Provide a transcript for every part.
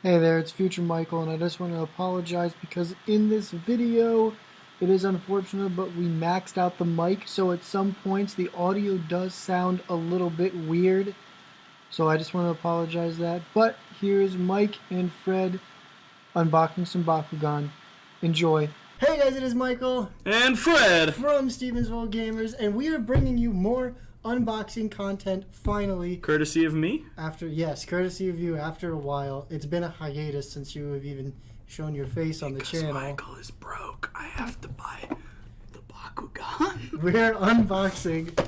Hey there, it's Future Michael, and I just want to apologize because in this video, it is unfortunate, but we maxed out the mic, so at some points the audio does sound a little bit weird. So I just want to apologize that. But here's Mike and Fred unboxing some Bakugan. Enjoy. Hey guys, it is Michael and Fred from StevensvilleGamers, and we are bringing you more unboxing content finally. Courtesy of me? Courtesy of you after a while. It's been a hiatus since you have even shown your face on the channel. Michael is broke. I have to buy the Bakugan. We're unboxing,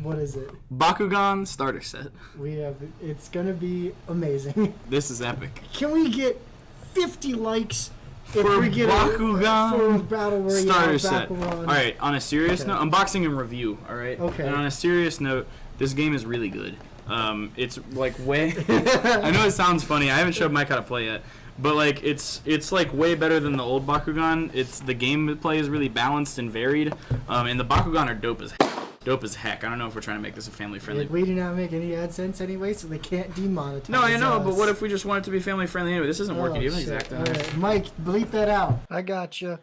what is it? Bakugan starter set. It's gonna be amazing. This is epic. Can we get 50 likes for we get Bakugan for Battle Royale starter set? Bakugan. All right, on a serious note, unboxing and review. All right. Okay. And on a serious note, this game is really good. It's like way. I know it sounds funny. I haven't showed Mike how to play yet, but like it's like way better than the old Bakugan. The gameplay is really balanced and varied, and the Bakugan are dope as heck. I don't know if we're trying to make this a family friendly. We do not make any AdSense anyway, so they can't demonetize. No, I know, us. but what if we just want it to be family friendly anyway? This isn't working. You haven't exactly. All right, Mike, bleep that out. I gotcha.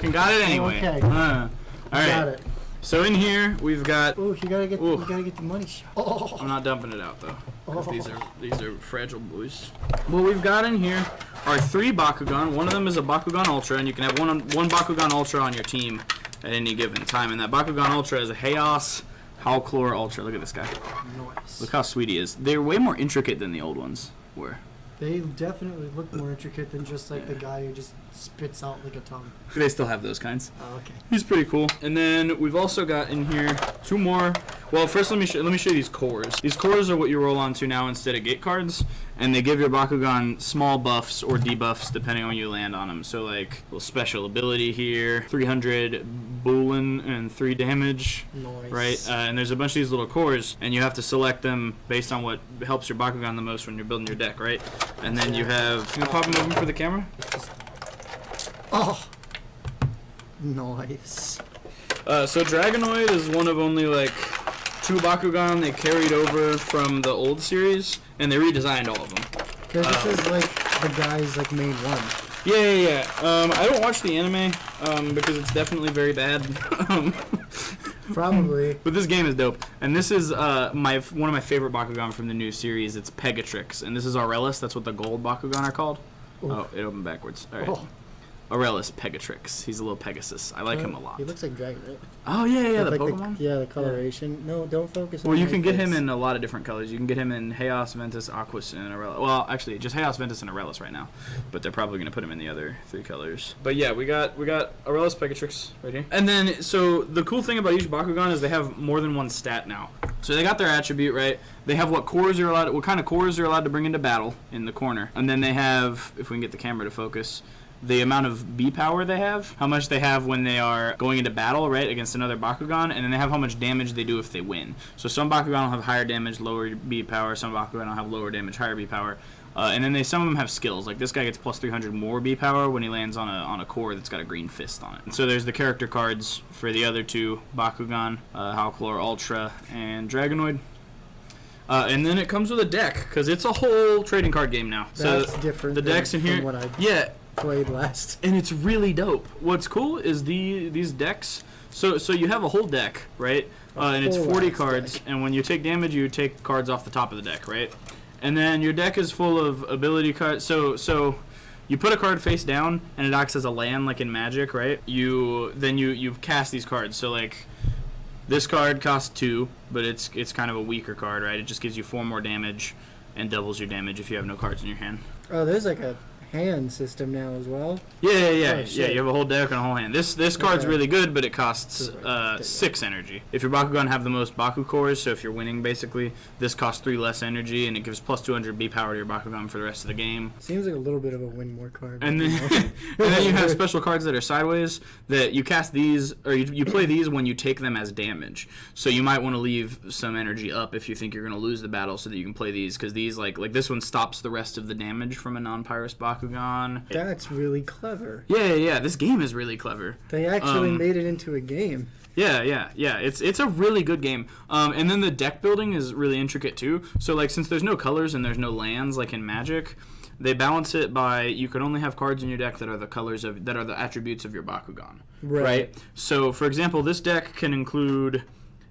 Got it anyway. Okay. All right. Got it. So in here we've got. Oh, you gotta get the money shot. Oh. I'm not dumping it out though, because these are fragile boys. What we've got in here are 3 Bakugan. One of them is a Bakugan Ultra, and you can have one Bakugan Ultra on your team at any given time. And that Bakugan Ultra is a Chaos Howlchlor Ultra. Look at this guy. Nice. Look how sweet he is. They're way more intricate than the old ones were. They definitely look more intricate than just like the guy who just spits out like a tongue. They still have those kinds. Oh, okay. He's pretty cool. And then we've also got in here 2 more. Well, first let me show you these cores. These cores are what you roll onto now instead of gate cards, and they give your Bakugan small buffs or debuffs depending on when you land on them. So like a little special ability here, 300 Boolean and 3 damage. Nice. Right? And there's a bunch of these little cores, and you have to select them based on what helps your Bakugan the most when you're building your deck, right? And then you have. Can you pop them open for the camera? Oh, nice. So Dragonoid is one of only like 2 Bakugan they carried over from the old series, and they redesigned all of them. Because this is like the guy's like main one. Yeah. I don't watch the anime because it's definitely very bad. Probably. But this game is dope, and this is one of my favorite Bakugan from the new series. It's Pegatrix, and this is Aurelis. That's what the gold Bakugan are called. Oof. Oh, it opened backwards. All right. Oh. Aurelis Pegatrix. He's a little Pegasus. I like him a lot. He looks like Dragon, right? Oh, yeah, the like Pokemon? The coloration. Yeah. No, don't focus on Well, you can get him in a lot of different colors. You can get him in Chaos, Ventus, Aquas, and Aurelis. Well, actually, just Chaos, Ventus, and Aurelis right now. But they're probably going to put him in the other 3 colors. But yeah, we got Aurelis Pegatrix right here. And then, so the cool thing about each Bakugan is they have more than one stat now. So they got their attribute, right? They have what kind of cores you're allowed to bring into battle in the corner. And then they have, if we can get the camera to focus, the amount of B power they have, how much they have when they are going into battle, right, against another Bakugan, and then they have how much damage they do if they win. So some Bakugan will have higher damage, lower B power, some Bakugan will have lower damage, higher B power, and then some of them have skills. Like this guy gets plus 300 more B power when he lands on a core that's got a green fist on it. And so there's the character cards for the other 2 Bakugan, Howlchlor Ultra and Dragonoid. And then it comes with a deck, because it's a whole trading card game now. That's so different. The decks in here, played last. And it's really dope. What's cool is these decks. So you have a whole deck, right? And it's 40 cards. Deck. And when you take damage, you take cards off the top of the deck, right? And then your deck is full of ability cards. So you put a card face down, and it acts as a land, like in Magic, right? You cast these cards. So like this card costs 2, but it's kind of a weaker card, right? It just gives you 4 more damage and doubles your damage if you have no cards in your hand. Oh, there's like a hand system now as well. Yeah. You have a whole deck and a whole hand. This card's really good, but it costs 6 energy. If your Bakugan have the most Baku cores, so if you're winning basically, this costs 3 less energy, and it gives plus 200 B power to your Bakugan for the rest of the game. Seems like a little bit of a win more card. And then and then you have special cards that are sideways that you cast these, or you play these when you take them as damage. So you might want to leave some energy up if you think you're going to lose the battle, so that you can play these, because these like this one stops the rest of the damage from a non-Pyrus Bakugan. That's really clever. Yeah. This game is really clever. They actually made it into a game. Yeah. It's a really good game. And then the deck building is really intricate too. So like since there's no colors and there's no lands like in Magic, They balance it by you can only have cards in your deck that are the attributes of your Bakugan. Right? So, for example, this deck can include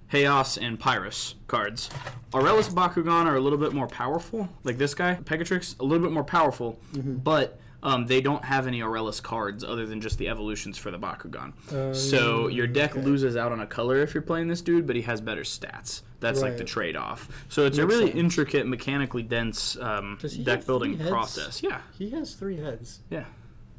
Chaos and Pyrus cards. Aurelus Bakugan are a little bit more powerful. Like this guy, Pegatrix, a little bit more powerful, but they don't have any Aurelus cards other than just the evolutions for the Bakugan. So your deck loses out on a color if you're playing this dude, but he has better stats. That's like the trade-off. So it's a really intricate, mechanically dense deck building process. Yeah. He has 3 heads. Yeah.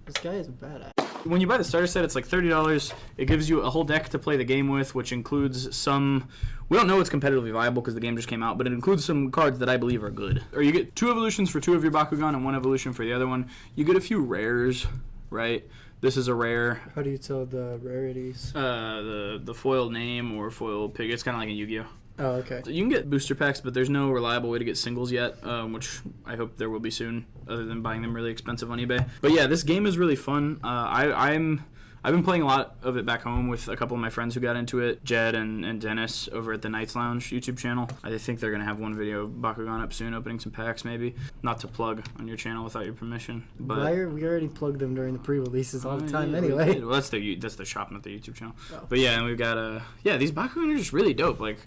This guy is a badass. When you buy the starter set, it's like $30. It gives you a whole deck to play the game with, which includes some... We don't know it's competitively viable because the game just came out, but it includes some cards that I believe are good. Or you get 2 evolutions for 2 of your Bakugan and 1 evolution for the other one. You get a few rares, right? This is a rare. How do you tell the rarities? The foil name or foil pig. It's kind of like a Yu-Gi-Oh! Oh, okay. So you can get booster packs, but there's no reliable way to get singles yet, which I hope there will be soon, other than buying them really expensive on eBay. But yeah, this game is really fun. I've been playing a lot of it back home with a couple of my friends who got into it, Jed and Dennis over at the Knights Lounge YouTube channel. I think they're going to have one video Bakugan up soon, opening some packs maybe. Not to plug on your channel without your permission. But we already plugged them during the pre-releases all the time anyway. Well, that's the shop, not the YouTube channel. Oh. But yeah, and we've got these Bakugan are just really dope. Like,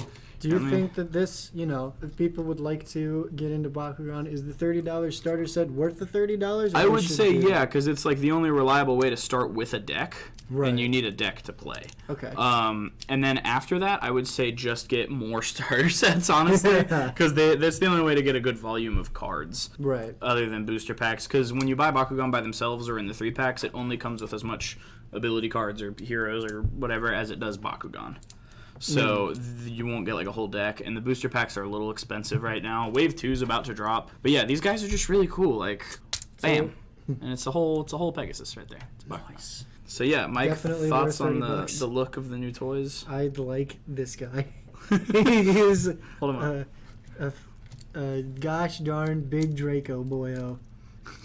do you think that this, if people would like to get into Bakugan, is the $30 starter set worth the $30? I would say yeah, because it's like the only reliable way to start with a deck, and you need a deck to play. Okay. And then after that, I would say just get more starter sets, honestly, because that's the only way to get a good volume of cards. Right. Other than booster packs, because when you buy Bakugan by themselves or in the 3 packs, it only comes with as much ability cards or heroes or whatever as it does Bakugan. So you won't get like a whole deck, and the booster packs are a little expensive right now. Wave 2 is about to drop, but yeah, these guys are just really cool. Like, bam, and it's a whole Pegasus right there. It's nice. So yeah, Mike, definitely thoughts on the look of the new toys? I like this guy. He is Hold him up. A gosh darn big Draco boyo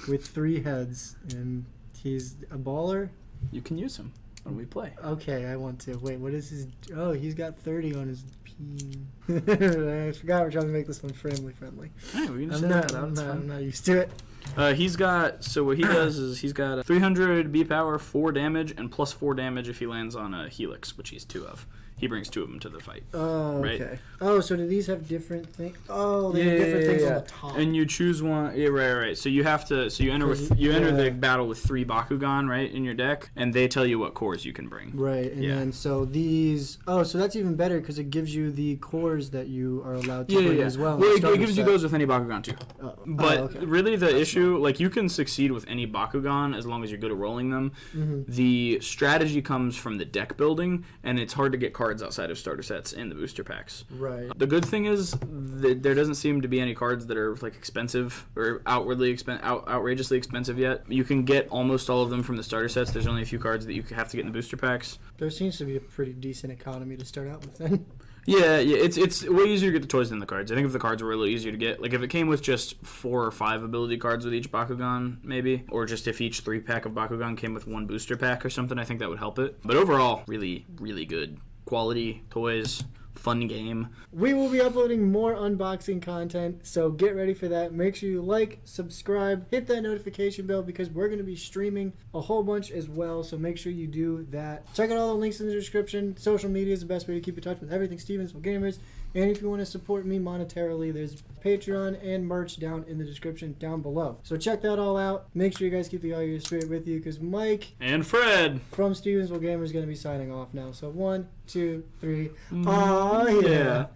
with 3 heads, and he's a baller. You can use him when we play. Okay, I want to. Wait, what is his... Oh, he's got 30 on his peen. I forgot we're trying to make this one friendly. Hey, we can I'm not used to it. He's got... So what he does is he's got a 300 B power, 4 damage, and plus 4 damage if he lands on a Helix, which he's 2 of. He brings 2 of them to the fight. Oh, right? Okay. Oh, so do these have different things? Oh, they have different things on the top. And you choose one. Yeah, right. So you have to. So you enter enter the battle with 3 Bakugan, right, in your deck, and they tell you what cores you can bring. Right, and then so these. Oh, so that's even better because it gives you the cores that you are allowed to bring as well. Well, it gives you those with any Bakugan too. But really, the issue, like, you can succeed with any Bakugan as long as you're good at rolling them. Mm-hmm. The strategy comes from the deck building, and it's hard to get cards outside of starter sets in the booster packs. Right. The good thing is that there doesn't seem to be any cards that are like expensive or outrageously expensive yet. You can get almost all of them from the starter sets. There's only a few cards that you have to get in the booster packs. There seems to be a pretty decent economy to start out with then. Yeah, it's way easier to get the toys than the cards. I think if the cards were a little easier to get, like if it came with just 4 or 5 ability cards with each Bakugan, maybe, or just if each 3-pack of Bakugan came with 1 booster pack or something, I think that would help it. But overall, really, really good quality toys. Fun game. We will be uploading more unboxing content, so get ready for that. Make sure you like, subscribe, hit that notification bell because we're going to be streaming a whole bunch as well, so make sure you do that. Check out all the links in the description. Social media is the best way to keep in touch with everything StevensvilleGamers. And if you want to support me monetarily, there's Patreon and merch down in the description down below. So check that all out. Make sure you guys keep the all your spirit with you because Mike and Fred from StevensvilleGamers is going to be signing off now. So 1, 2, 3. Aw, yeah.